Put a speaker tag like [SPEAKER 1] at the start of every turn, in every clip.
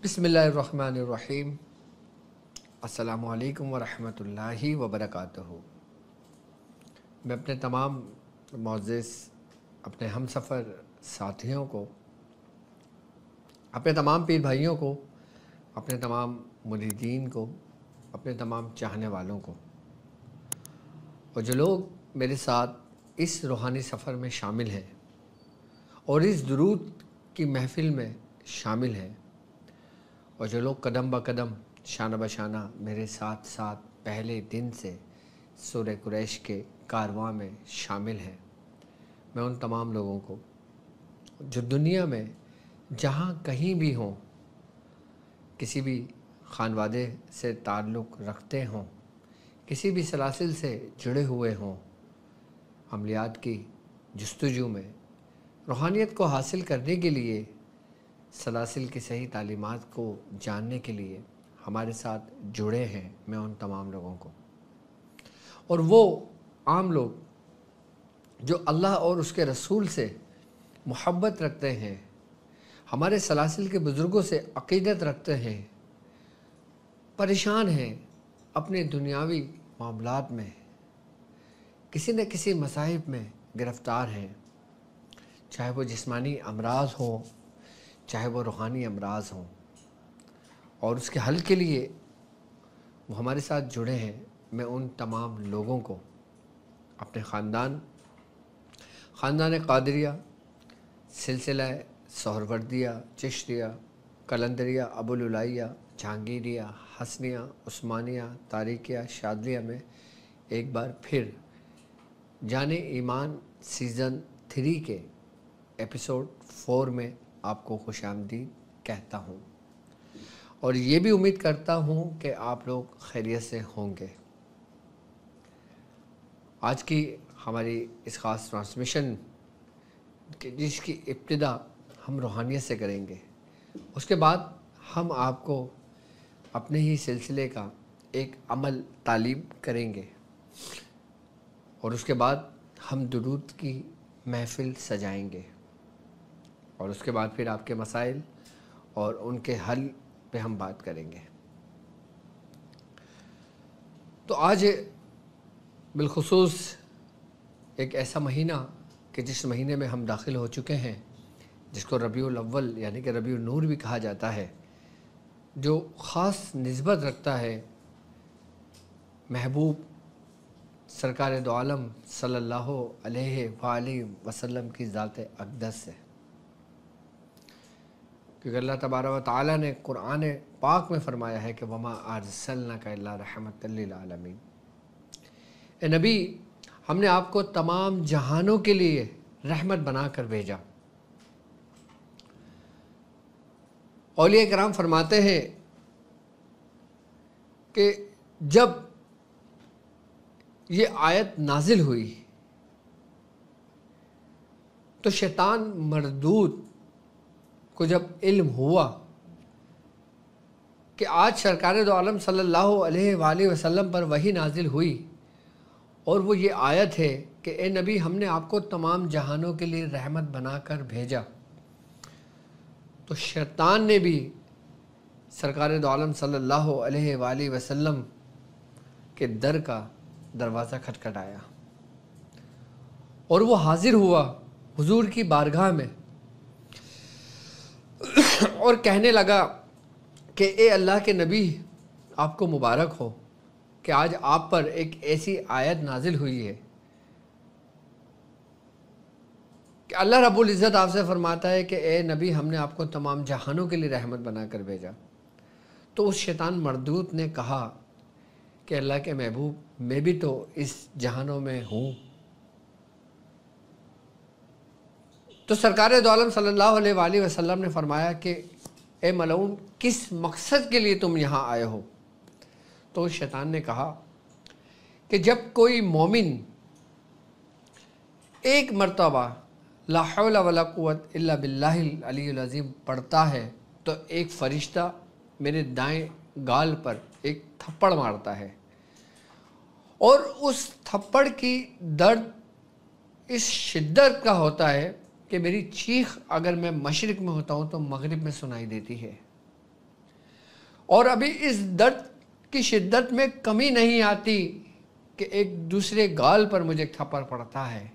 [SPEAKER 1] بسم اللہ الرحمن الرحیم۔ السلام علیکم ورحمۃ اللہ وبرکاتہ۔ میں اپنے تمام معزز اپنے ہم سفر ساتھیوں کو، اپنے تمام پیر بھائیوں کو، اپنے تمام مریدین کو، اپنے تمام چاہنے والوں کو، اور جو لوگ میرے ساتھ اس روحانی سفر میں شامل ہیں اور اس درود کی محفل میں شامل ہیں، اور جو لوگ قدم بقدم شانہ بشانہ میرے ساتھ ساتھ پہلے دن سے سورہ قریش کے کارواں میں شامل ہیں، میں ان تمام لوگوں کو جو دنیا میں جہاں کہیں بھی ہوں، کسی بھی خانوادے سے تعلق رکھتے ہوں، کسی بھی سلاسل سے جڑے ہوئے ہوں، عملیات کی جستجو میں روحانیت کو حاصل کرنے کے لیے، سلاسل کی صحیح تعلیمات کو جاننے کے لیے ہمارے ساتھ جڑے ہیں، میں ان تمام لوگوں کو، اور وہ عام لوگ جو اللہ اور اس کے رسول سے محبت رکھتے ہیں، ہمارے سلاسل کے بزرگوں سے عقیدت رکھتے ہیں، پریشان ہیں اپنے دنیاوی معاملات میں، کسی نہ کسی مصائب میں گرفتار ہیں، چاہے وہ جسمانی امراض ہوں، چاہے وہ روحانی امراض ہوں، اور اس کے حل کے لیے وہ ہمارے ساتھ جڑے ہیں، میں ان تمام لوگوں کو اپنے خاندان قادریہ، سلسلہ سہروردیہ، چشتیہ، قلندریہ، ابوالعلائیہ، جہانگیریہ، حسنیہ، عثمانیہ، طارقیہ، شاذلیہ میں ایک بار پھر جان ایمان سیزن 3 کے ایپیسوڈ 4 میں آپ کو خوش آمدید کہتا ہوں، اور یہ بھی امید کرتا ہوں کہ آپ لوگ خیریت سے ہوں گے۔ آج کی ہماری اس خاص ٹرانسمیشن جس کی ابتدا ہم روحانیت سے کریں گے، اس کے بعد ہم آپ کو اپنے ہی سلسلے کا ایک عمل تعلیم کریں گے، اور اس کے بعد ہم درود کی محفل سجائیں گے، اور اس کے بعد پھر آپ کے مسائل اور ان کے حل پہ ہم بات کریں گے۔ تو آج بالخصوص ایک ایسا مہینہ کہ جس مہینے میں ہم داخل ہو چکے ہیں، جس کو ربیع الاول یعنی کہ ربیع النور بھی کہا جاتا ہے، جو خاص نسبت رکھتا ہے محبوب سرکار دو عالم صلی اللہ علیہ وآلہ وسلم کی ذات اقدس سے، کیونکہ اللہ تبارک و تعالیٰ نے قرآن پاک میں فرمایا ہے کہ وَمَا أَرْسَلْنَاكَ إِلَّا رَحْمَةً لِّلْعَالَمِينَ، اے نبی، ہم نے آپ کو تمام جہانوں کے لیے رحمت بنا کر بھیجا۔ اولیاء کرام فرماتے ہیں کہ جب یہ آیت نازل ہوئی تو شیطان مردود کو جب علم ہوا کہ آج سرکار دو عالم صلی اللہ علیہ وآلہ وسلم پر وحی نازل ہوئی، اور وہ یہ آیت ہے کہ اے نبی، ہم نے آپ کو تمام جہانوں کے لیے رحمت بنا کر بھیجا، تو شیطان نے بھی سرکار دو عالم صلی اللہ علیہ وآلہ وسلم کے در کا دروازہ کھٹکھٹایا، اور وہ حاضر ہوا حضور کی بارگاہ میں اور کہنے لگا کہ اے اللہ کے نبی، آپ کو مبارک ہو کہ آج آپ پر ایک ایسی آیت نازل ہوئی ہے کہ اللہ رب العزت آپ سے فرماتا ہے کہ اے نبی، ہم نے آپ کو تمام جہانوں کے لیے رحمت بنا کر بھیجا۔ تو اس شیطان مردود نے کہا کہ اللہ کے محبوب، میں بھی تو اس جہانوں میں ہوں۔ تو سرکار دو عالم صلی اللہ علیہ وآلہ وسلم نے فرمایا کہ اے ملعون، کس مقصد کے لیے تم یہاں آئے ہو؟ تو شیطان نے کہا کہ جب کوئی مومن ایک مرتبہ لا حول ولا قوت الا باللہ العلی العظیم پڑھتا ہے تو ایک فرشتہ میرے دائیں گال پر ایک تھپڑ مارتا ہے، اور اس تھپڑ کی درد اس شدت کا ہوتا ہے کہ میری چیخ اگر میں مشرق میں ہوتا ہوں تو مغرب میں سنائی دیتی ہے۔ اور ابھی اس درد کی شدت میں کمی نہیں آتی کہ ایک دوسرے گال پر مجھے تھپڑ پڑتا ہے،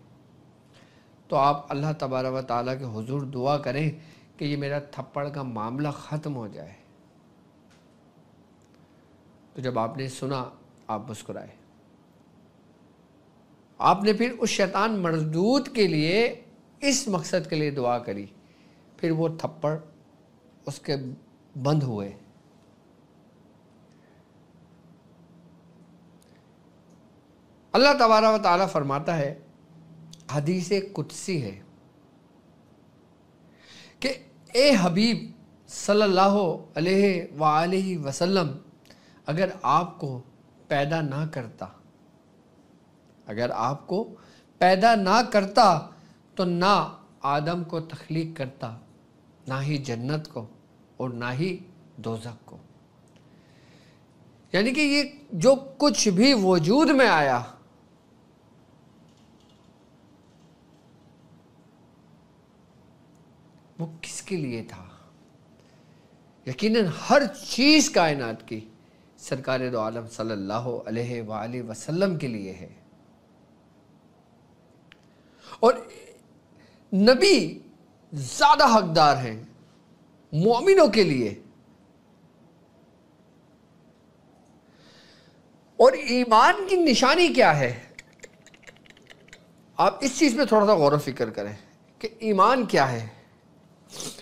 [SPEAKER 1] تو آپ اللہ تبارک و تعالیٰ کے حضور دعا کریں کہ یہ میرا تھپڑ کا معاملہ ختم ہو جائے۔ تو جب آپ نے سنا آپ مسکرائے، آپ نے پھر اس شیطان مردود کے لیے اس مقصد کے لیے دعا کری، پھر وہ تھپڑ اس کے بند ہوئے۔ اللہ تبارک و تعالیٰ فرماتا ہے، حدیث قدسی ہے کہ اے حبیب صلی اللہ علیہ وآلہ وسلم، اگر آپ کو پیدا نہ کرتا، اگر آپ کو پیدا نہ کرتا تو نہ آدم کو تخلیق کرتا، نہ ہی جنت کو اور نہ ہی دوزخ کو۔ یعنی کہ یہ جو کچھ بھی وجود میں آیا وہ کس کے لیے تھا؟ یقیناً ہر چیز کائنات کی سرکار دو عالم صلی اللہ علیہ وآلہ وسلم کے لیے ہے۔ اور نبی زیادہ حقدار ہیں مومنوں کے لیے۔ اور ایمان کی نشانی کیا ہے؟ آپ اس چیز پہ تھوڑا سا غور و فکر کریں کہ ایمان کیا ہے۔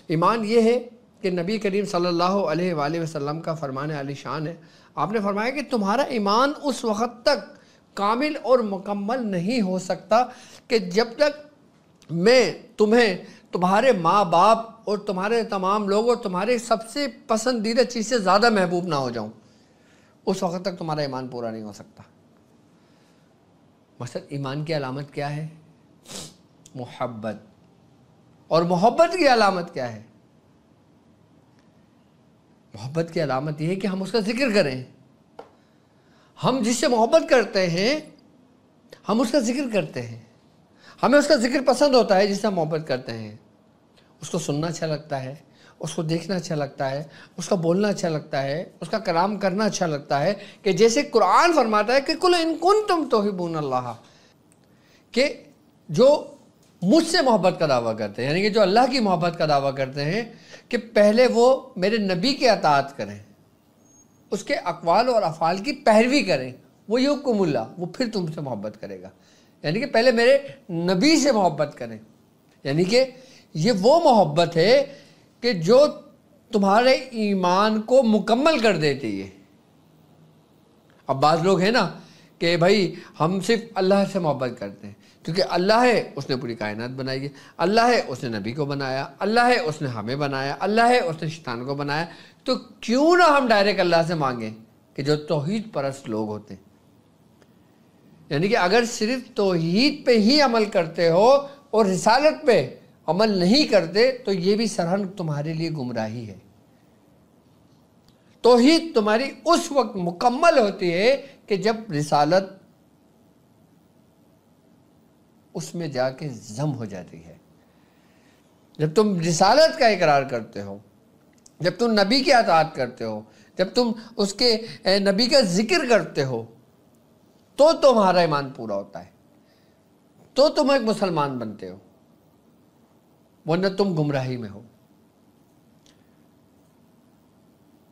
[SPEAKER 1] ایمان یہ ہے کہ نبی کریم صلی اللہ علیہ وآلہ وسلم کا فرمان علی شان ہے، آپ نے فرمایا کہ تمہارا ایمان اس وقت تک کامل اور مکمل نہیں ہو سکتا کہ جب تک میں تمہیں تمہارے ماں باپ اور تمہارے تمام لوگ اور تمہارے سب سے پسندیدہ چیز سے زیادہ محبوب نہ ہو جاؤں، اس وقت تک تمہارا ایمان پورا نہیں ہو سکتا۔ مثلا ایمان کی علامت کیا ہے؟ محبت۔ اور محبت کی علامت کیا ہے؟ محبت کی علامت یہ ہے کہ ہم اس کا ذکر کریں۔ ہم جس سے محبت کرتے ہیں ہم اس کا ذکر کرتے ہیں، ہمیں اس کا ذکر پسند ہوتا ہے جس سے ہم محبت کرتے ہیں۔ اس کو سننا اچھا لگتا ہے، اس کو دیکھنا اچھا لگتا ہے، اس کا بولنا اچھا لگتا ہے، اس کا کلام کرنا اچھا لگتا ہے، کہ جیسے قرآن فرماتا ہے کہ قُلْ إِن كُنتُمْ تُحِبُّونَ اللَّهَ، کہ جو مجھ سے محبت کا دعویٰ کرتے ہیں، یعنی کہ جو اللہ کی محبت کا دعویٰ کرتے ہیں، کہ پہلے وہ میرے نبی کی اطاعت کریں، اس کے اقوال اور افعال کی پیروی کریں، وہ یحبکم اللہ، وہ پھر تم سے محبت کرے گا۔ یعنی کہ پہلے میرے نبی سے محبت کریں، یعنی کہ یہ وہ محبت ہے کہ جو تمہارے ایمان کو مکمل کر دیتی ہے۔ اب بعض لوگ ہیں نا کہ بھائی ہم صرف اللہ سے محبت کرتے ہیں کیونکہ اللہ ہے اس نے پوری کائنات بنائی ہے، اللہ ہے اس نے نبی کو بنایا، اللہ ہے اس نے ہمیں بنایا، اللہ ہے اس نے شیطان کو بنایا، تو کیوں نہ ہم ڈائریکٹ اللہ سے مانگیں کہ جو توحید پرست لوگ ہوتے ہیں۔ یعنی کہ اگر صرف توحید پہ ہی عمل کرتے ہو اور رسالت پہ عمل نہیں کرتے تو یہ بھی سرہن تمہارے لیے گمراہی ہے۔ توحید تمہاری اس وقت مکمل ہوتی ہے کہ جب رسالت اس میں جا کے ضم ہو جاتی ہے۔ جب تم رسالت کا اقرار کرتے ہو، جب تم نبی کی اطاعت کرتے ہو، جب تم اس کے نبی کا ذکر کرتے ہو، تو تمہارا ایمان پورا ہوتا ہے، تو تم ایک مسلمان بنتے ہو، ورنہ تم گمراہی میں ہو۔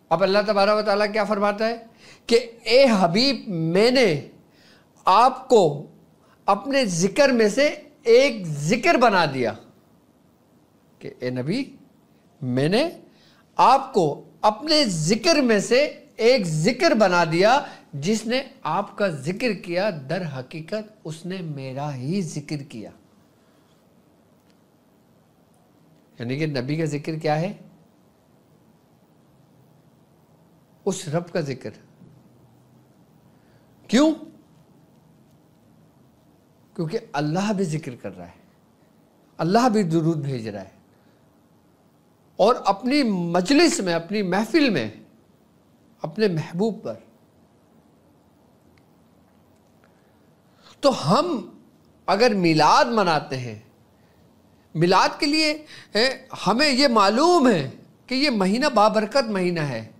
[SPEAKER 1] اب اللہ تبارک و تعالیٰ کیا فرماتا ہے کہ اے حبیب میں نے آپ کو اپنے ذکر میں سے ایک ذکر بنا دیا، کہ اے نبی میں نے آپ کو اپنے ذکر میں سے ایک ذکر بنا دیا، جس نے آپ کا ذکر کیا در حقیقت اس نے میرا ہی ذکر کیا۔ یعنی کہ نبی کا ذکر کیا ہے؟ اس رب کا ذکر۔ کیوں؟ کیونکہ اللہ بھی ذکر کر رہا ہے، اللہ بھی درود بھیج رہا ہے، اور اپنی مجلس میں، اپنی محفل میں اپنے محبوب پر۔ تو ہم اگر میلاد مناتے ہیں، میلاد کے لیے ہمیں یہ معلوم ہے کہ یہ مہینہ بابرکت مہینہ ہے،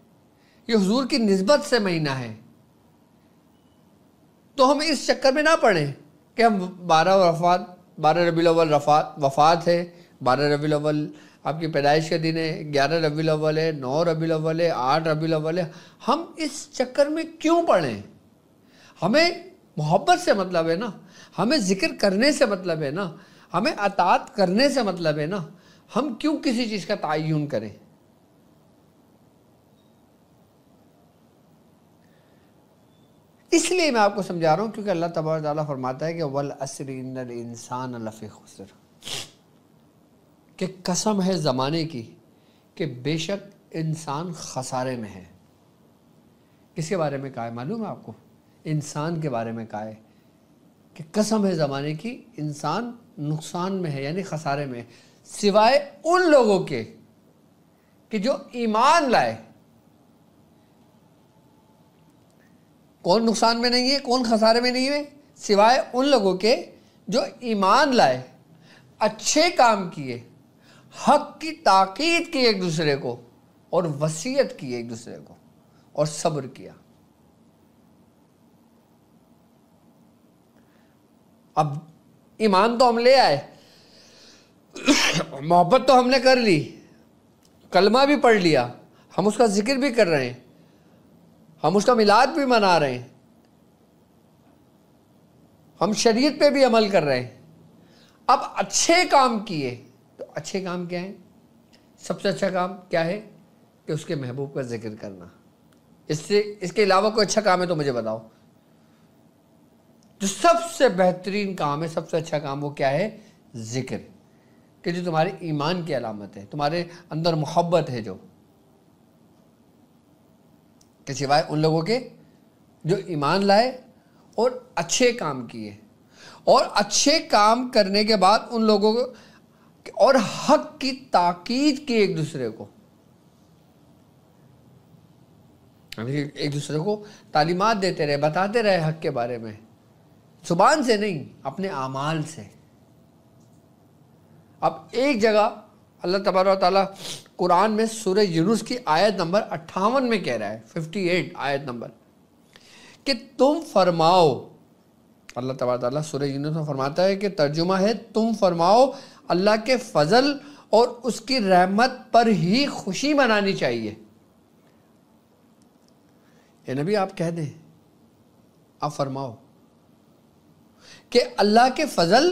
[SPEAKER 1] یہ حضور کی نسبت سے مہینہ ہے، تو ہم اس چکر میں نہ پڑیں کہ ہم 12 ربیع الاول وفات ہے، 12 ربیع الاول آپ کی پیدائش کا دن ہے، 11 ربیع الاول ہے، 9 ربیع الاول ہے، 8 ربیع الاول ہے. ہم اس چکر میں کیوں پڑیں؟ ہمیں محبت سے مطلب ہے نا، ہمیں ذکر کرنے سے مطلب ہے نا، ہمیں اطاعت کرنے سے مطلب ہے نا. ہم کیوں کسی چیز کا تعین کریں؟ اس لیے میں آپ کو سمجھا رہا ہوں کیونکہ اللہ تبارک و تعالیٰ فرماتا ہے کہ وَالْعَصْرِ إِنَّ الْإِنسَانَ لَفِي خُسْرٍ، کہ قسم ہے زمانے کی کہ بے شک انسان خسارے میں ہے. کس کے بارے میں کہا ہے معلوم ہے آپ کو؟ انسان کے بارے میں کہا ہے کہ قسم ہے زمانے کی انسان نقصان میں ہے، یعنی خسارے میں ہے، سوائے ان لوگوں کے کہ جو ایمان لائے. کون نقصان میں نہیں ہے، کون خسارے میں نہیں ہے؟ سوائے ان لوگوں کے جو ایمان لائے، اچھے کام کیے، حق کی تاکید کی ایک دوسرے کو، اور وصیت کی ایک دوسرے کو، اور صبر کیا. اب ایمان تو ہم لے آئے، محبت تو ہم نے کر لی، کلمہ بھی پڑھ لیا، ہم اس کا ذکر بھی کر رہے ہیں، ہم اس کا میلاد بھی منا رہے ہیں، ہم شریعت پہ بھی عمل کر رہے ہیں. اب اچھے کام کیے، تو اچھے کام کیا ہیں؟ سب سے اچھا کام کیا ہے؟ کہ اس کے محبوب کا ذکر کرنا. اس کے علاوہ کوئی اچھا کام ہے تو مجھے بتاؤ. جو سب سے بہترین کام ہے، سب سے اچھا کام وہ کیا ہے؟ ذکر. کہ جو تمہارے ایمان کی علامت ہے، تمہارے اندر محبت ہے، جو کہ سوائے ان لوگوں کے جو ایمان لائے اور اچھے کام کیے، اور اچھے کام کرنے کے بعد ان لوگوں کو اور حق کی تاکید کی ایک دوسرے کو، ایک دوسرے کو تعلیمات دیتے رہے، بتاتے رہے حق کے بارے میں، زبان سے نہیں، اپنے اعمال سے. اب ایک جگہ اللہ تبارک و تعالیٰ قرآن میں سورہ یونس کی آیت نمبر 58 میں کہہ رہا ہے، 58 آیت نمبر، کہ تم فرماؤ. اللہ تبارک و تعالیٰ سورہ یونس میں فرماتا ہے کہ ترجمہ ہے تم فرماؤ اللہ کے فضل اور اس کی رحمت پر ہی خوشی منانی چاہیے. اے نبی آپ کہہ دیں، آپ فرماؤ کہ اللہ کے فضل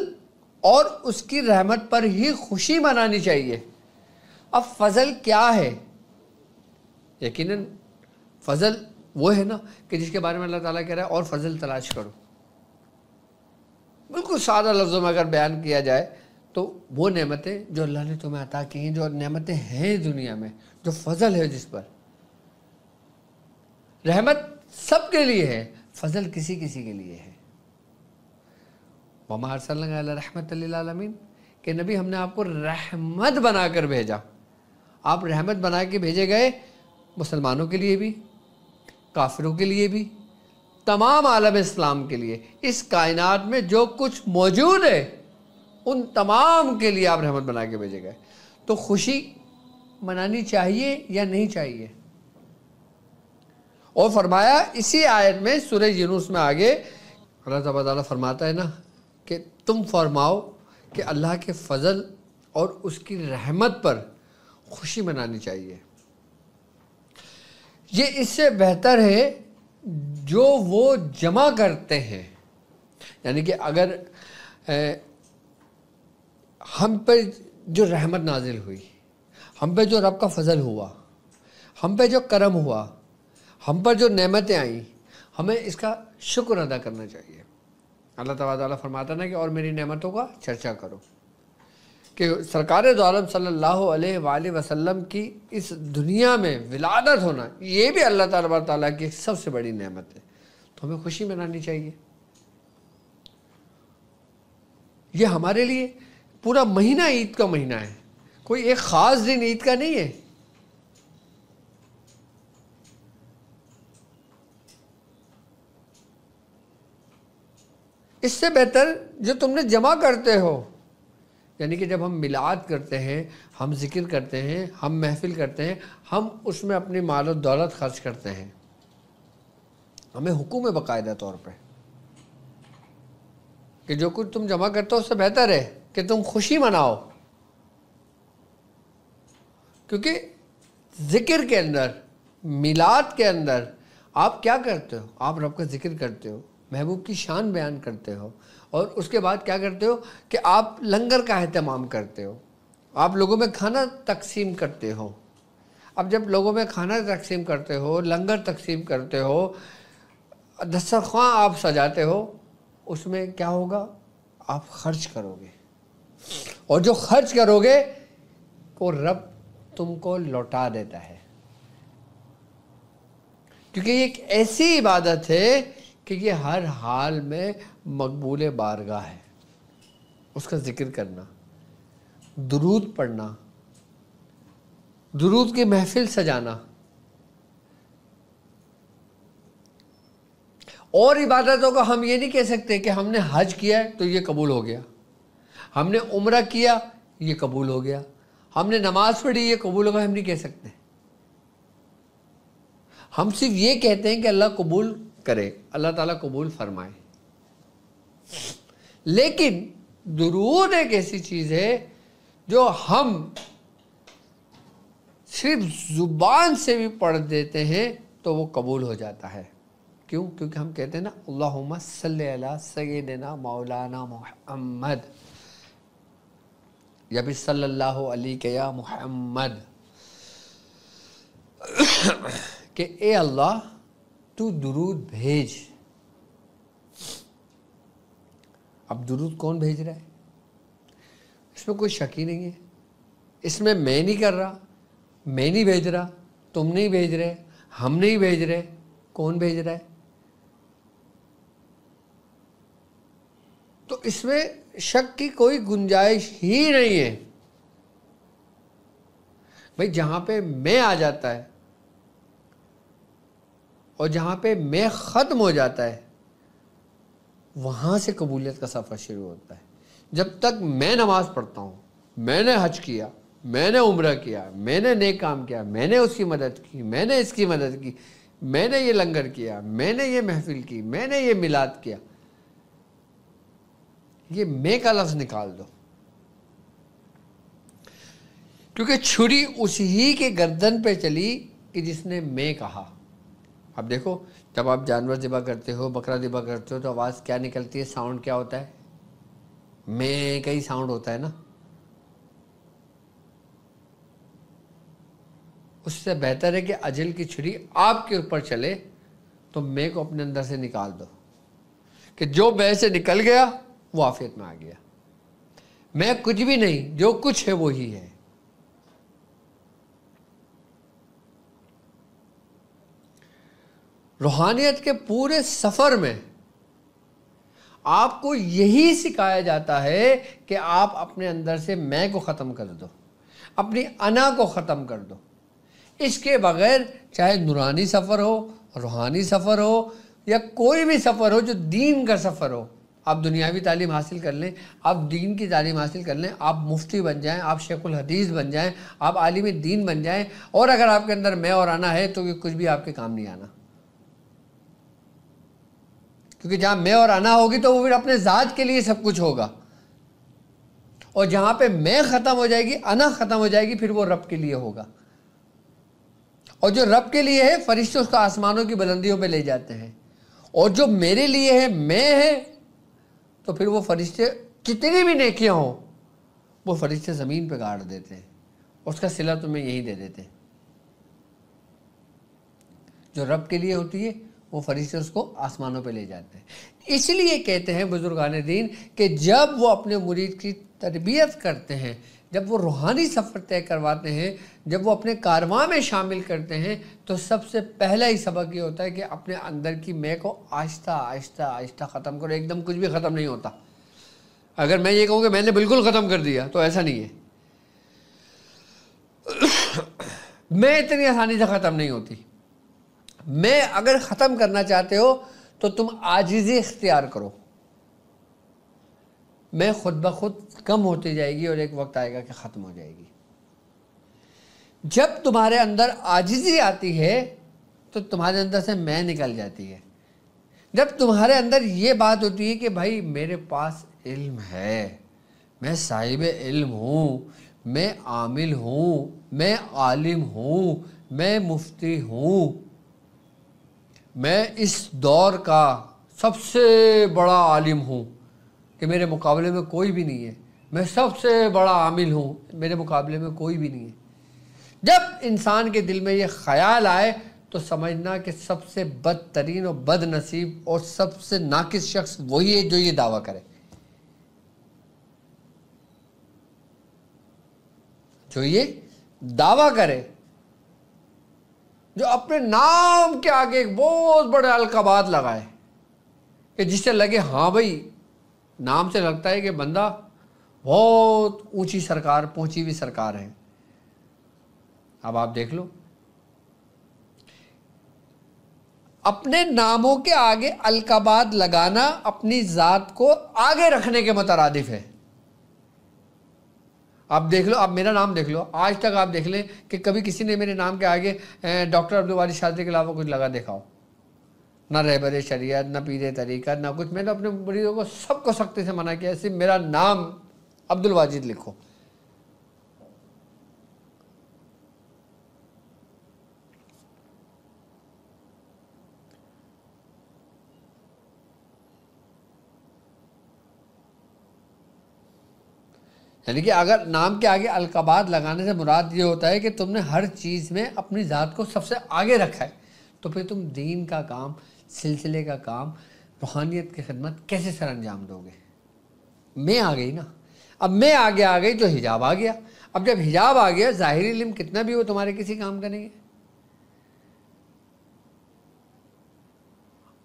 [SPEAKER 1] اور اس کی رحمت پر ہی خوشی منانی چاہیے. اب فضل کیا ہے؟ یقیناً فضل وہ ہے نا کہ جس کے بارے میں اللہ تعالیٰ کہہ رہا ہے اور فضل تلاش کرو. بالکل سادہ لفظوں میں اگر بیان کیا جائے تو وہ نعمتیں جو اللہ نے تمہیں عطا کی ہیں، جو نعمتیں ہیں دنیا میں، جو فضل ہے جس پر، رحمت سب کے لیے ہے، فضل کسی کسی کے لیے ہے. وَمَا أَرْسَلْنَاكَ إِلَّا رَحْمَةً لِّلْعَالَمِينَ، کہ نبی ہم نے آپ کو رحمت بنا کر بھیجا. آپ رحمت بنا کے بھیجے گئے مسلمانوں کے لیے بھی، کافروں کے لیے بھی، تمام عالم اسلام کے لیے. اس کائنات میں جو کچھ موجود ہے ان تمام کے لیے آپ رحمت بنا کے بھیجے گئے. تو خوشی منانی چاہیے یا نہیں چاہیے؟ اور فرمایا اسی آیت میں سورہ یونس میں آگے اللہ تعالیٰ فرماتا ہے نا کہ تم فرماؤ کہ اللہ کے فضل اور اس کی رحمت پر خوشی منانی چاہیے. یہ اس سے بہتر ہے جو وہ جمع کرتے ہیں. یعنی کہ اگر ہم پہ جو رحمت نازل ہوئی، ہم پہ جو رب کا فضل ہوا، ہم پہ جو کرم ہوا، ہم پر جو نعمتیں آئیں، ہمیں اس کا شکر ادا کرنا چاہیے. اللہ تعالیٰ فرماتا نا کہ اور میری نعمتوں کا چرچا کرو. کہ سرکار دو عالم صلی اللہ علیہ وآلہ وسلم کی اس دنیا میں ولادت ہونا، یہ بھی اللہ تعالیٰ کی ایک سب سے بڑی نعمت ہے. تو ہمیں خوشی منانی چاہیے. یہ ہمارے لیے پورا مہینہ عید کا مہینہ ہے، کوئی ایک خاص دن عید کا نہیں ہے. اس سے بہتر جو تم نے جمع کرتے ہو، یعنی کہ جب ہم میلاد کرتے ہیں، ہم ذکر کرتے ہیں، ہم محفل کرتے ہیں، ہم اس میں اپنی مال و دولت خرچ کرتے ہیں، ہمیں حکم ہے باقاعدہ طور پہ کہ جو کچھ تم جمع کرتے ہو اس سے بہتر ہے کہ تم خوشی مناؤ، کیونکہ ذکر کے اندر، میلاد کے اندر آپ کیا کرتے ہو؟ آپ رب کا ذکر کرتے ہو، محبوب کی شان بیان کرتے ہو، اور اس کے بعد کیا کرتے ہو کہ آپ لنگر کا اہتمام کرتے ہو، آپ لوگوں میں کھانا تقسیم کرتے ہو۔ اب جب لوگوں میں کھانا تقسیم کرتے ہو، لنگر تقسیم کرتے ہو، دسترخوان آپ سجاتے ہو، اس میں کیا ہوگا؟ آپ خرچ کرو گے، اور جو خرچ کرو گے وہ رب تم کو لوٹا دیتا ہے، کیونکہ یہ ایک ایسی عبادت ہے کہ یہ ہر حال میں مقبول بارگاہ ہے۔ اس کا ذکر کرنا، درود پڑھنا، درود کی محفل سجانا، اور عبادتوں کو ہم یہ نہیں کہہ سکتے کہ ہم نے حج کیا ہے تو یہ قبول ہو گیا، ہم نے عمرہ کیا یہ قبول ہو گیا، ہم نے نماز پڑھی یہ قبول ہوگا، ہم نہیں کہہ سکتے۔ ہم صرف یہ کہتے ہیں کہ اللہ قبول کرے، اللہ تعالیٰ قبول فرمائے۔ لیکن درود ایک ایسی چیز ہے جو ہم صرف زبان سے بھی پڑھ دیتے ہیں تو وہ قبول ہو جاتا ہے۔ کیوں؟ کیونکہ ہم کہتے ہیں نا اللہم صلی علی سیدنا مولانا محمد، یا بھی صلی اللہ علیہ یا محمد، کہ اے اللہ تو درود بھیج۔ اب درود کون بھیج رہا ہے؟ اس میں کوئی شک ہی نہیں ہے، اس میں میں نہیں کر رہا، میں نہیں بھیج رہا، تم نہیں بھیج رہے، ہم نہیں بھیج رہے، کون بھیج رہا ہے؟ تو اس میں شک کی کوئی گنجائش ہی نہیں ہے۔ بھئی جہاں پہ میں آ جاتا ہے اور جہاں پہ میں ختم ہو جاتا ہے وہاں سے قبولیت کا سفر شروع ہوتا ہے۔ جب تک میں نماز پڑھتا ہوں، میں نے حج کیا، میں نے عمرہ کیا، میں نے نیک کام کیا، میں نے اس کی مدد کی، میں نے اس کی مدد کی، میں نے یہ لنگر کیا، میں نے یہ محفل کی، میں نے یہ میلاد کیا، یہ میں کا لفظ نکال دو، کیونکہ چھری اسی کے گردن پہ چلی کہ جس نے میں کہا۔ اب دیکھو جب آپ جانور ذبح کرتے ہو، بکرا ذبح کرتے ہو تو آواز کیا نکلتی ہے؟ ساؤنڈ کیا ہوتا ہے؟ میں کا ہی ساؤنڈ ہوتا ہے نا۔ اس سے بہتر ہے کہ اجل کی چھری آپ کے اوپر چلے تو میں کو اپنے اندر سے نکال دو، کہ جو میں سے نکل گیا وہ عافیت میں آ گیا، میں کچھ بھی نہیں، جو کچھ ہے وہی ہے۔ روحانیت کے پورے سفر میں آپ کو یہی سکھایا جاتا ہے کہ آپ اپنے اندر سے میں کو ختم کر دو، اپنی انا کو ختم کر دو۔ اس کے بغیر چاہے نورانی سفر ہو، روحانی سفر ہو، یا کوئی بھی سفر ہو جو دین کا سفر ہو، آپ دنیاوی تعلیم حاصل کر لیں، آپ دین کی تعلیم حاصل کر لیں، آپ مفتی بن جائیں، آپ شیخ الحدیث بن جائیں، آپ عالم دین بن جائیں، اور اگر آپ کے اندر میں اور آنا ہے تو یہ کچھ بھی آپ کے کام نہیں آنا، کیونکہ جہاں میں اور آنا ہوگی تو وہ پھر اپنے ذات کے لیے سب کچھ ہوگا، اور جہاں پہ میں ختم ہو جائے گی، انا ختم ہو جائے گی، پھر وہ رب کے لیے ہوگا، اور جو رب کے لیے ہے فرشتے اس کو آسمانوں کی بلندیوں پہ لے جاتے ہیں، اور جو میرے لیے ہے، میں ہے، تو پھر وہ فرشتے کتنی بھی نیکیاں ہوں وہ فرشتے زمین پہ گاڑ دیتے ہیں، اس کا صلہ تمہیں یہی دے دیتے ہیں۔ جو رب کے لیے ہوتی ہے وہ فرشتے اس کو آسمانوں پہ لے جاتے ہیں۔ اس لیے کہتے ہیں بزرگان دین کہ جب وہ اپنے مرید کی تربیت کرتے ہیں، جب وہ روحانی سفر طے کرواتے ہیں، جب وہ اپنے کارواں میں شامل کرتے ہیں، تو سب سے پہلا ہی سبق یہ ہوتا ہے کہ اپنے اندر کی میں کو آہستہ آہستہ آہستہ ختم کرو۔ ایک دم کچھ بھی ختم نہیں ہوتا۔ اگر میں یہ کہوں کہ میں نے بالکل ختم کر دیا تو ایسا نہیں ہے، میں اتنی آسانی سے ختم نہیں ہوتی۔ میں اگر ختم کرنا چاہتے ہو تو تم عاجزی اختیار کرو، میں خود بخود کم ہوتی جائے گی اور ایک وقت آئے گا کہ ختم ہو جائے گی۔ جب تمہارے اندر عاجزی آتی ہے تو تمہارے اندر سے میں نکل جاتی ہے۔ جب تمہارے اندر یہ بات ہوتی ہے کہ بھائی میرے پاس علم ہے، میں صاحب علم ہوں، میں عامل ہوں، میں عالم ہوں، میں مفتی ہوں، میں اس دور کا سب سے بڑا عالم ہوں کہ میرے مقابلے میں کوئی بھی نہیں ہے، میں سب سے بڑا عامل ہوں، میرے مقابلے میں کوئی بھی نہیں ہے، جب انسان کے دل میں یہ خیال آئے تو سمجھنا کہ سب سے بدترین اور بد نصیب اور سب سے ناقص شخص وہی ہے جو یہ دعویٰ کرے، جو یہ دعویٰ کرے، جو اپنے نام کے آگے ایک بہت بڑے القابات لگائے کہ جس سے لگے ہاں بھائی نام سے لگتا ہے کہ بندہ بہت اونچی سرکار، پہنچی ہوئی سرکار ہے۔ اب آپ دیکھ لو، اپنے ناموں کے آگے القابات لگانا اپنی ذات کو آگے رکھنے کے مترادف ہے۔ آپ دیکھ لو، آپ میرا نام دیکھ لو، آج تک آپ دیکھ لیں کہ کبھی کسی نے میرے نام کے آگے ڈاکٹر عبدالوالی شاذلی کے علاوہ کچھ لگا دیکھا ہو؟ نہ رہبر شریعت، نہ پیر طریقت، نہ کچھ۔ میں نے اپنے مریدوں کو سب کو سختی سے منع کیا، صرف میرا نام عبدالواجد لکھو۔ یعنی کہ اگر نام کے آگے القابات لگانے سے مراد یہ ہوتا ہے کہ تم نے ہر چیز میں اپنی ذات کو سب سے آگے رکھا ہے، تو پھر تم دین کا کام، سلسلے کا کام، روحانیت کی خدمت کیسے سر انجام دو گے؟ میں آ گئی نا، اب میں آگے آ گئی تو حجاب آ گیا۔ اب جب حجاب آ گیا، ظاہری علم کتنا بھی ہو تمہارے کسی کام کریں گے۔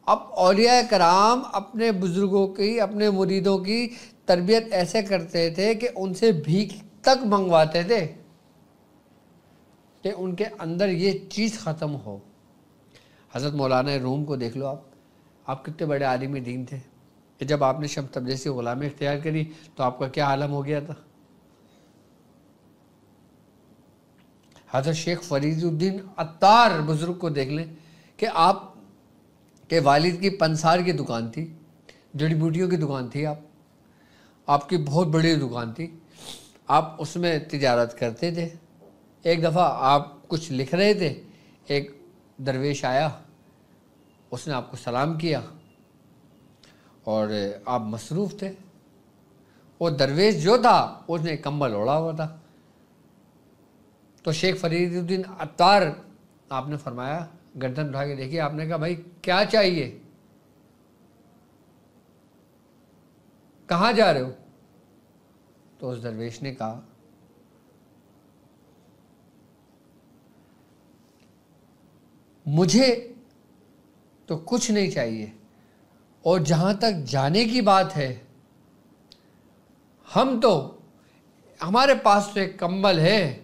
[SPEAKER 1] اب اولیاء کرام اپنے بزرگوں کی، اپنے مریدوں کی تربیت ایسے کرتے تھے کہ ان سے بھیک تک منگواتے تھے کہ ان کے اندر یہ چیز ختم ہو۔ حضرت مولانا روم کو دیکھ لو، آپ کتنے بڑے عالم دین تھے کہ جب آپ نے شمس تبریزی غلامی اختیار کری تو آپ کا کیا عالم ہو گیا تھا۔ حضرت شیخ فرید الدین عطار بزرگ کو دیکھ لیں کہ آپ کے والد کی پنسار کی دکان تھی، جڑی بوٹیوں کی دکان تھی، آپ کی بہت بڑی دکان تھی، آپ اس میں تجارت کرتے تھے۔ ایک دفعہ آپ کچھ لکھ رہے تھے، ایک درویش آیا، اس نے آپ کو سلام کیا اور آپ مصروف تھے۔ وہ درویش جو تھا اس نے کمبل اوڑھا ہوا تھا، تو شیخ فرید الدین عطار آپ نے فرمایا، گردن اٹھا کے دیکھیے، آپ نے کہا بھائی کیا چاہیے، کہاں جا رہے ہو؟ تو اس درویش نے کہا مجھے تو کچھ نہیں چاہیے، اور جہاں تک جانے کی بات ہے، ہمارے پاس تو ایک کمبل ہے،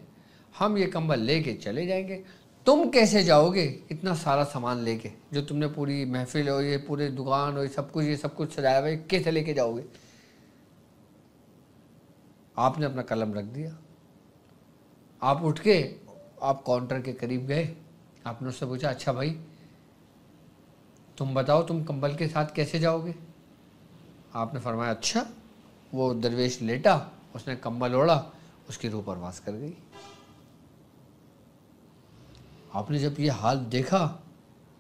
[SPEAKER 1] ہم یہ کمبل لے کے چلے جائیں گے، تم کیسے جاؤ گے اتنا سارا سامان لے کے، جو تم نے پوری محفل ہو، یہ پورے دکان ہو، یہ سب کچھ سجایا ہوا ہے، کیسے لے کے جاؤ گے؟ آپ نے اپنا قلم رکھ دیا، آپ اٹھ کے آپ کاؤنٹر کے قریب گئے، آپ نے اس سے پوچھا اچھا بھائی تم بتاؤ تم کمبل کے ساتھ کیسے جاؤ گے؟ آپ نے فرمایا اچھا۔ وہ درویش لیٹا، اس نے کمبل اوڑھا، اس کی روح پرواز کر گئی۔ آپ نے جب یہ حال دیکھا،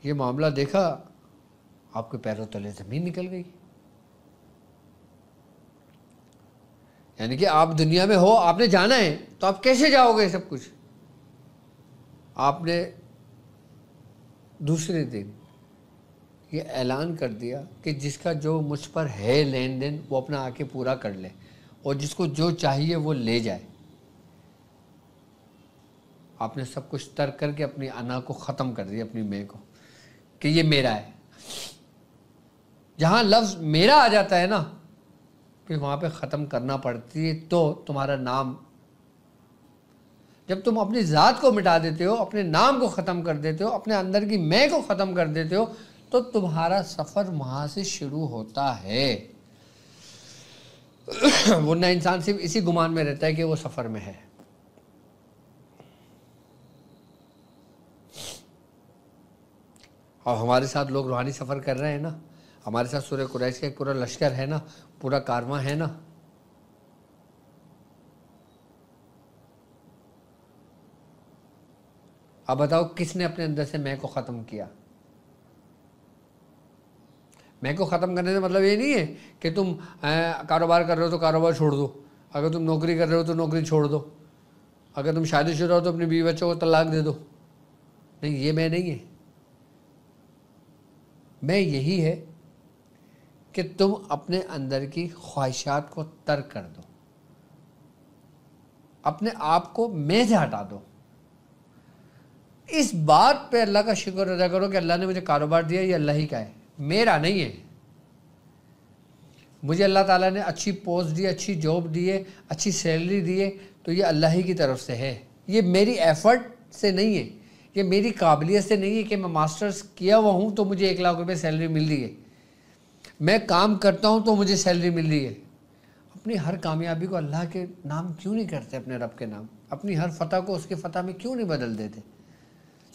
[SPEAKER 1] یہ معاملہ دیکھا، آپ کے پیروں تلے زمین نکل گئی۔ یعنی کہ آپ دنیا میں ہو، آپ نے جانا ہے، تو آپ کیسے جاؤ گے سب کچھ؟ آپ نے دوسرے دن یہ اعلان کر دیا کہ جس کا جو مجھ پر ہے لین دین وہ اپنا آ کے پورا کر لے، اور جس کو جو چاہیے وہ لے جائے۔ آپ نے سب کچھ ترک کر کے اپنی انا کو ختم کر دیا، اپنی میں کو، کہ یہ میرا ہے۔ جہاں لفظ میرا آ جاتا ہے نا، پھر وہاں پہ ختم کرنا پڑتی ہے، تو تمہارا نام، جب تم اپنی ذات کو مٹا دیتے ہو، اپنے نام کو ختم کر دیتے ہو، اپنے اندر کی میں کو ختم کر دیتے ہو، تو تمہارا سفر وہاں سے شروع ہوتا ہے۔ ورنہ انسان صرف اسی گمان میں رہتا ہے کہ وہ سفر میں ہے. اور ہمارے ساتھ لوگ روحانی سفر کر رہے ہیں نا, ہمارے ساتھ سورہ قریش کا ایک پورا لشکر ہے نا, پورا کارواں ہے نا. اب بتاؤ کس نے اپنے اندر سے میں کو ختم کیا؟ میں کو ختم کرنے سے مطلب یہ نہیں ہے کہ تم کاروبار کر رہے ہو تو کاروبار چھوڑ دو, اگر تم نوکری کر رہے ہو تو نوکری چھوڑ دو, اگر تم شادی شدہ ہو تو اپنی بیوی بچوں کو طلاق دے دو. نہیں, یہ میں نہیں ہے. میں یہی ہے کہ تم اپنے اندر کی خواہشات کو ترک کر دو, اپنے آپ کو میں سے ہٹا دو. اس بات پہ اللہ کا شکر ادا کرو کہ اللہ نے مجھے کاروبار دیا, یہ اللہ ہی کا ہے, میرا نہیں ہے. مجھے اللہ تعالیٰ نے اچھی پوسٹ دی, اچھی جاب دی ہے, اچھی سیلری دی ہے, تو یہ اللہ ہی کی طرف سے ہے. یہ میری ایفرٹ سے نہیں ہے, یہ میری قابلیت سے نہیں ہے کہ میں ماسٹرز کیا ہوا ہوں تو مجھے 1 لاکھ روپے سیلری مل رہی ہے. میں کام کرتا ہوں تو مجھے سیلری مل رہی ہے. اپنی ہر کامیابی کو اللہ کے نام کیوں نہیں کرتے, اپنے رب کے نام؟ اپنی ہر فتح کو اس کے فتح میں کیوں نہیں بدل دیتے؟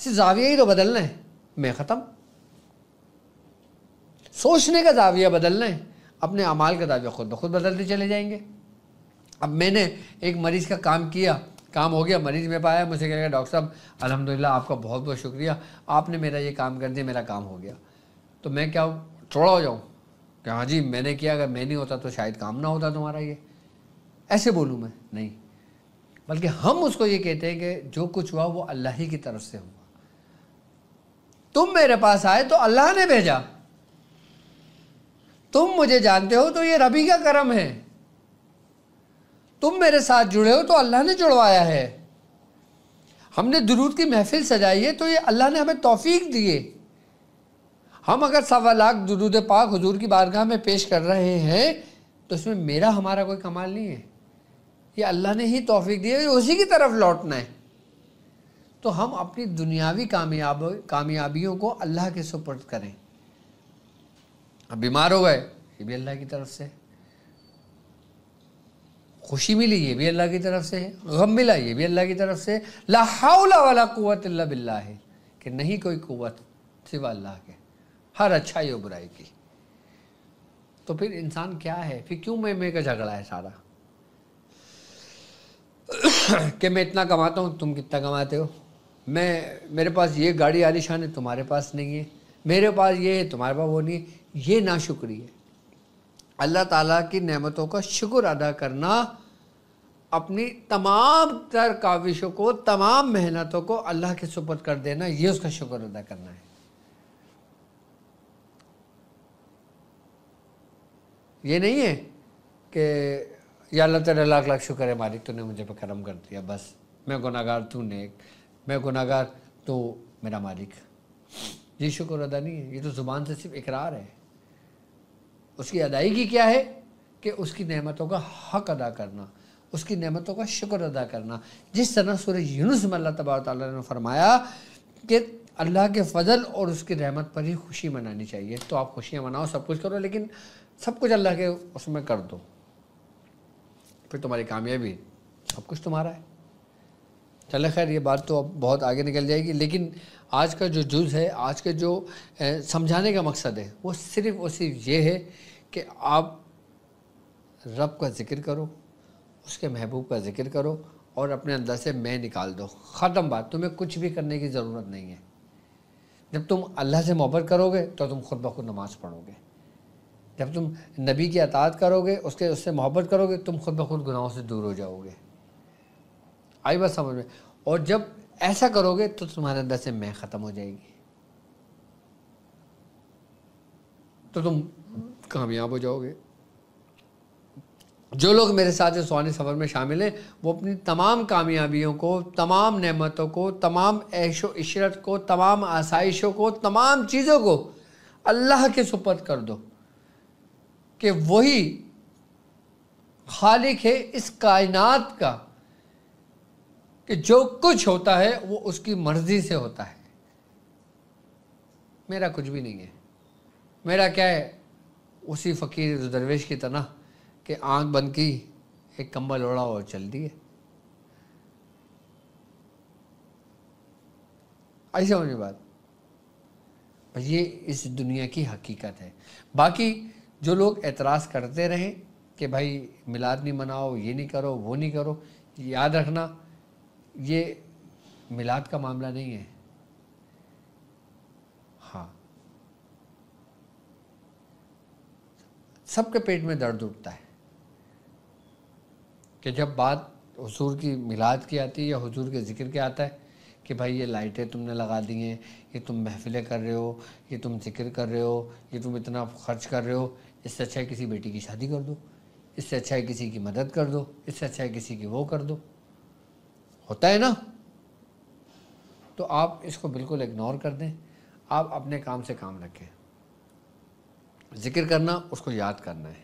[SPEAKER 1] صرف زاویہ ہی تو بدلنا ہے. میں ختم. سوچنے کا زاویہ بدلنا ہے, اپنے اعمال کا زاویہ خود بخود بدلتے چلے جائیں گے. اب میں نے ایک مریض کا کام کیا, کام ہو گیا, مریض میں پایا, مجھے کہہ گا ڈاکٹر صاحب الحمدللہ آپ کا بہت بہت شکریہ, آپ نے میرا یہ کام کر دیا, میرا کام ہو گیا. تو میں کیا چوڑا ہو جاؤں کہ ہاں جی میں نے کیا, اگر میں نہیں ہوتا تو شاید کام نہ ہوتا تمہارا؟ یہ ایسے بولوں میں؟ نہیں. بلکہ ہم اس کو یہ کہتے ہیں کہ جو کچھ ہوا وہ اللہ ہی کی طرف سے ہوا. تم میرے پاس آئے تو اللہ نے بھیجا, تم مجھے جانتے ہو تو یہ ربی کا کرم ہے, تم میرے ساتھ جڑے ہو تو اللہ نے جڑوایا ہے. ہم نے درود کی محفل سجائی ہے تو یہ اللہ نے ہمیں توفیق دی ہے. ہم اگر 1.25 لاکھ درود پاک حضور کی بارگاہ میں پیش کر رہے ہیں تو اس میں میرا ہمارا کوئی کمال نہیں ہے, یہ اللہ نے ہی توفیق دی ہے, اسی کی طرف لوٹنا ہے. تو ہم اپنی دنیاوی کامیابیوں کو اللہ کے سپرد کریں. اب بیمار ہو گئے, یہ بھی اللہ کی طرف سے. خوشی ملی, یہ بھی اللہ کی طرف سے. غم ملا, یہ بھی اللہ کی طرف سے. لا حول ولا قوت الا باللہ ہے کہ نہیں کوئی قوت سوا اللہ کے, ہر اچھائی و برائی کی. تو پھر انسان کیا ہے, پھر کیوں میں کا جھگڑا ہے سارا کہ میں اتنا کماتا ہوں, تم کتنا کماتے ہو, میرے پاس یہ گاڑی عالیشان ہے, تمہارے پاس نہیں ہے, میرے پاس یہ ہے, تمہارے پاس وہ نہیں ہے. یہ ناشکری ہے. اللہ تعالیٰ کی نعمتوں کا شکر ادا کرنا, اپنی تمام تر کاوشوں کو, تمام محنتوں کو اللہ کے سپرد کر دینا, یہ اس کا شکر ادا کرنا ہے. یہ نہیں ہے کہ یا اللہ تعالیٰ لاکھ لاکھ شکر ہے مالک, تو نے مجھے پہ کرم کر دیا, بس میں گناہگار, تو نیک, میں گناہگار, تو میرا مالک. یہ شکر ادا نہیں ہے, یہ تو زبان سے صرف اقرار ہے. اس کی ادائیگی کیا ہے کہ اس کی نعمتوں کا حق ادا کرنا, اس کی نعمتوں کا شکر ادا کرنا. جس طرح سورہ یونس میں اللہ تبارک تعالیٰ نے فرمایا کہ اللہ کے فضل اور اس کی رحمت پر ہی خوشی منانی چاہیے. تو آپ خوشیاں مناؤ, سب کچھ کرو, لیکن سب کچھ اللہ کے اس میں کر دو, پھر تمہاری کامیابی, سب کچھ تمہارا ہے. چلے خیر, یہ بات تو اب بہت آگے نکل جائے گی, لیکن آج کا جو جز ہے, آج کے جو سمجھانے کا مقصد ہے, وہ صرف یہ ہے کہ آپ رب کا ذکر کرو, اس کے محبوب کا ذکر کرو, اور اپنے اندر سے میں نکال دو. ختم بات. تمہیں کچھ بھی کرنے کی ضرورت نہیں ہے. جب تم اللہ سے محبت کرو گے تو تم خود بخود نماز پڑھو گے. جب تم نبی کی اطاعت کرو گے, اس سے محبت کرو گے, تم خود بخود گناہوں سے دور ہو جاؤ گے. آئی بات سمجھ میں؟ اور جب ایسا کرو گے تو تمہارے اندر سے میں ختم ہو جائے گی, تو تم کامیاب ہو جاؤ گے. جو لوگ میرے ساتھ اس روحانی سفر میں شامل ہیں, وہ اپنی تمام کامیابیوں کو, تمام نعمتوں کو, تمام عیش و عشرت کو, تمام آسائشوں کو, تمام چیزوں کو اللہ کے سپرد کر دو کہ وہی خالق ہے اس کائنات کا, کہ جو کچھ ہوتا ہے وہ اس کی مرضی سے ہوتا ہے. میرا کچھ بھی نہیں ہے. میرا کیا ہے, اسی فقیر درویش کی طرح کہ آنکھ بند کی، ایک کمبل اوڑھا اور چل دیے. ایسے ہونے بات یہ اس دنیا کی حقیقت ہے. باقی جو لوگ اعتراض کرتے رہیں کہ بھائی میلاد نہیں مناؤ، یہ نہیں کرو، وہ نہیں کرو، یاد رکھنا یہ میلاد کا معاملہ نہیں ہے. ہاں، سب کے پیٹ میں درد اٹھتا ہے کہ جب بات حضور کی میلاد کی آتی ہے یا حضور کے ذکر کے آتا ہے کہ بھائی یہ لائٹیں تم نے لگا دی ہیں، یہ تم محفلیں کر رہے ہو، یہ تم ذکر کر رہے ہو، یہ تم اتنا خرچ کر رہے ہو، اس سے اچھا ہے کسی بیٹی کی شادی کر دو، اس سے اچھا ہے کسی کی مدد کر دو، اس سے اچھا ہے کسی کی وہ کر دو. ہوتا ہے نا؟ تو آپ اس کو بالکل اگنور کر دیں. آپ اپنے کام سے کام رکھیں. ذکر کرنا اس کو یاد کرنا ہے.